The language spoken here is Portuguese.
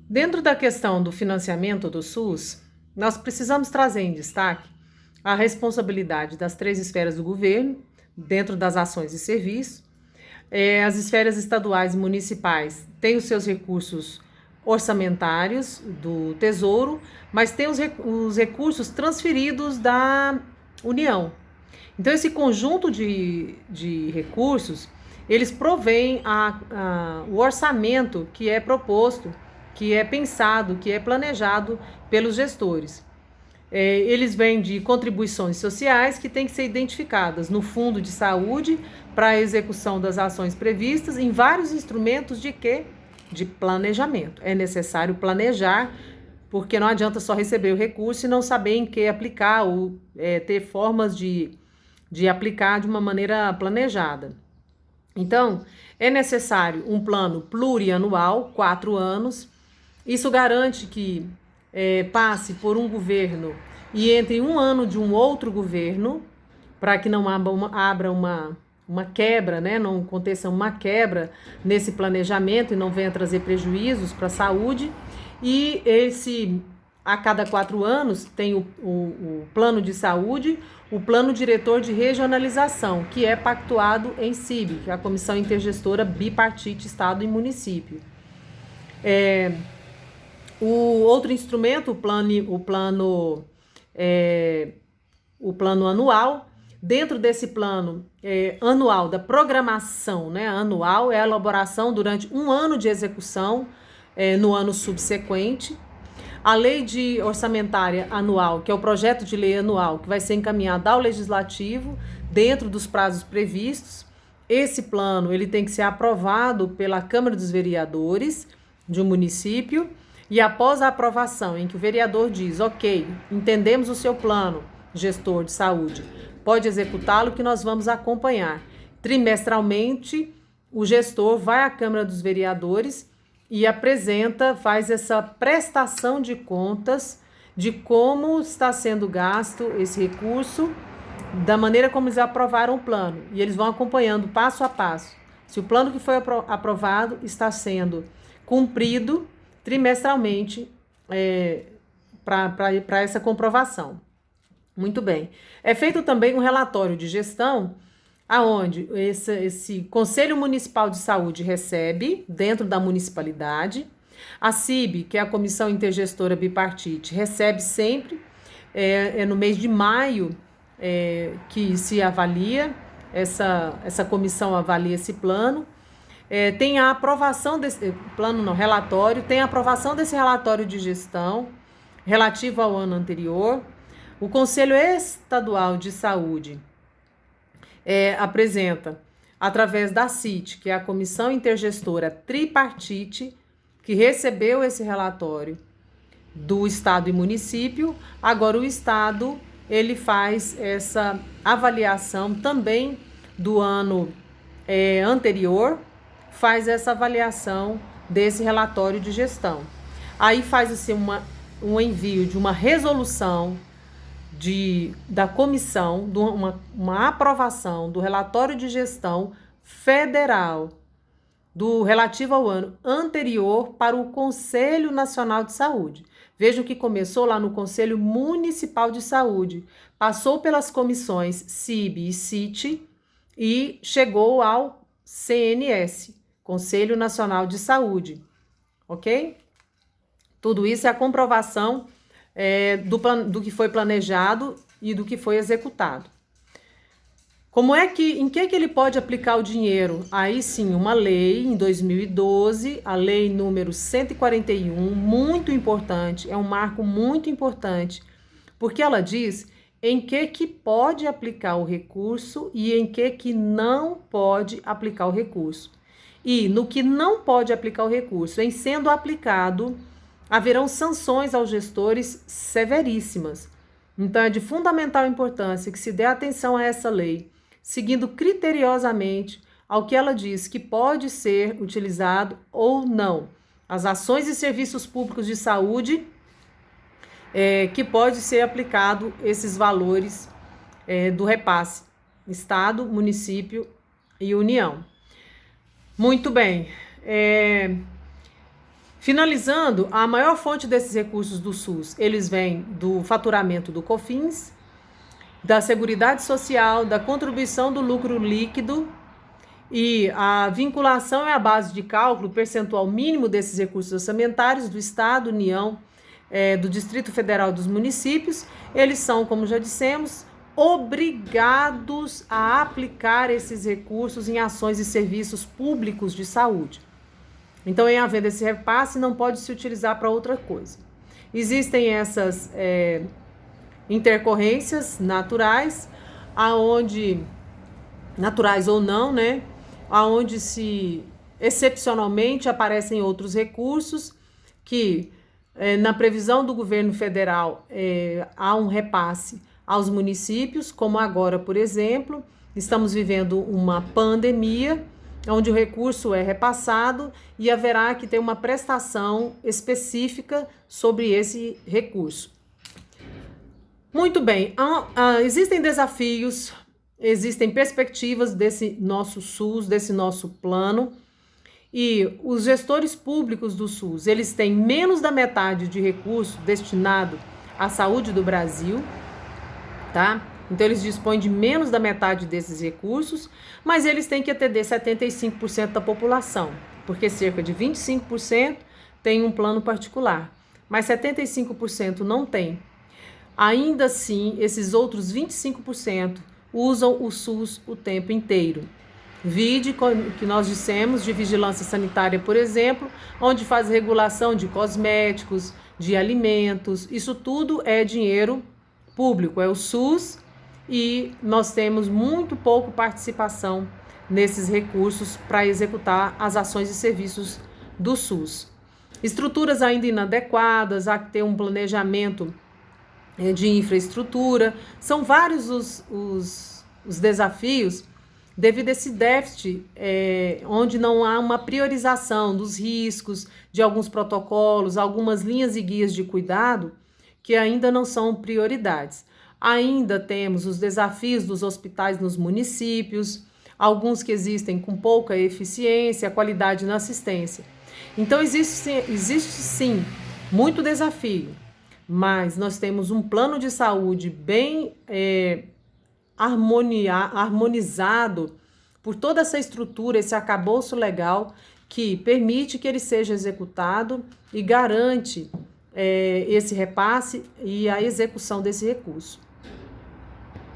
Dentro da questão do financiamento do SUS, nós precisamos trazer em destaque a responsabilidade das três esferas do governo, dentro das ações e serviços. As esferas estaduais e municipais têm os seus recursos orçamentários do Tesouro, mas tem os recursos transferidos da União. Então, esse conjunto de recursos, eles provêm o orçamento que é proposto, que é pensado, que é planejado pelos gestores. Eles vêm de contribuições sociais que têm que ser identificadas no Fundo de Saúde para a execução das ações previstas em vários instrumentos de quê? De planejamento. É necessário planejar, porque não adianta só receber o recurso e não saber em que aplicar ou ter formas de aplicar de uma maneira planejada. Então, é necessário um plano plurianual, 4 anos. Isso garante que passe por um governo e entre um ano de um outro governo, para que não abra uma quebra, né? Não aconteça uma quebra nesse planejamento e não venha trazer prejuízos para a saúde. E a cada 4 anos, tem o plano de saúde, o plano diretor de regionalização, que é pactuado em CIB, que é a Comissão Intergestora Bipartite Estado e Município. O outro instrumento, o plano anual. Dentro desse plano anual da programação, né, anual, é a elaboração durante um ano de execução no ano subsequente. A lei de orçamentária anual, que é o projeto de lei anual, que vai ser encaminhado ao legislativo dentro dos prazos previstos. Esse plano ele tem que ser aprovado pela Câmara dos Vereadores de um município. E após a aprovação, em que o vereador diz, ok, entendemos o seu plano, gestor de saúde, pode executá-lo que nós vamos acompanhar. Trimestralmente, o gestor vai à Câmara dos Vereadores e faz essa prestação de contas de como está sendo gasto esse recurso, da maneira como eles aprovaram o plano. E eles vão acompanhando passo a passo. Se o plano que foi aprovado está sendo cumprido trimestralmente para essa comprovação. Muito bem. É feito também um relatório de gestão, aonde esse Conselho Municipal de Saúde recebe, dentro da municipalidade. A CIB, que é a Comissão Intergestora Bipartite, recebe sempre, no mês de maio que se avalia, essa comissão avalia esse plano. Tem a aprovação desse plano, não, relatório, tem a aprovação desse relatório de gestão relativo ao ano anterior. O Conselho Estadual de Saúde apresenta, através da CIT, que é a Comissão Intergestora Tripartite, que recebeu esse relatório do Estado e município. Agora o Estado ele faz essa avaliação também do ano anterior, faz essa avaliação desse relatório de gestão. Aí faz um envio de uma resolução da comissão, uma aprovação do relatório de gestão federal do relativo ao ano anterior para o Conselho Nacional de Saúde. Vejam que começou lá no Conselho Municipal de Saúde, passou pelas comissões CIB e CIT e chegou ao CNS, Conselho Nacional de Saúde, ok? Tudo isso é a comprovação do que foi planejado e do que foi executado. Em que ele pode aplicar o dinheiro? Aí sim, uma lei em 2012, a lei número 141, muito importante, é um marco muito importante, porque ela diz em que pode aplicar o recurso e em que não pode aplicar o recurso. E no que não pode aplicar o recurso, em sendo aplicado, haverão sanções aos gestores severíssimas. Então, é de fundamental importância que se dê atenção a essa lei, seguindo criteriosamente ao que ela diz que pode ser utilizado ou não. As ações e serviços públicos de saúde, que pode ser aplicado esses valores do repasse, Estado, município e União. Muito bem. Finalizando, a maior fonte desses recursos do SUS, eles vêm do faturamento do COFINS, da Seguridade Social, da contribuição do lucro líquido, e a vinculação é a base de cálculo percentual mínimo desses recursos orçamentários do Estado, União, do Distrito Federal, dos municípios. Eles são, como já dissemos, obrigados a aplicar esses recursos em ações e serviços públicos de saúde. Então, em havendo esse repasse, não pode se utilizar para outra coisa. Existem essas intercorrências naturais, naturais ou não, né? Aonde se excepcionalmente aparecem outros recursos que, na previsão do governo federal, há um repasse aos municípios, como agora, por exemplo, estamos vivendo uma pandemia, onde o recurso é repassado e haverá que ter uma prestação específica sobre esse recurso. Muito bem, existem desafios, existem perspectivas desse nosso SUS, desse nosso plano, e os gestores públicos do SUS, eles têm menos da metade de recurso destinado à saúde do Brasil, tá? Então, eles dispõem de menos da metade desses recursos, mas eles têm que atender 75% da população, porque cerca de 25% tem um plano particular, mas 75% não tem. Ainda assim, esses outros 25% usam o SUS o tempo inteiro. Vide que nós dissemos de vigilância sanitária, por exemplo, onde faz regulação de cosméticos, de alimentos, isso tudo é dinheiro público, é o SUS, e nós temos muito pouco participação nesses recursos para executar as ações e serviços do SUS. Estruturas ainda inadequadas, há que ter um planejamento de infraestrutura, são vários os desafios devido a esse déficit, onde não há uma priorização dos riscos, de alguns protocolos, algumas linhas e guias de cuidado que ainda não são prioridades. Ainda temos os desafios dos hospitais nos municípios, alguns que existem com pouca eficiência, qualidade na assistência. Então, existe sim muito desafio, mas nós temos um plano de saúde bem harmonizado por toda essa estrutura, esse arcabouço legal que permite que ele seja executado e garante esse repasse e a execução desse recurso.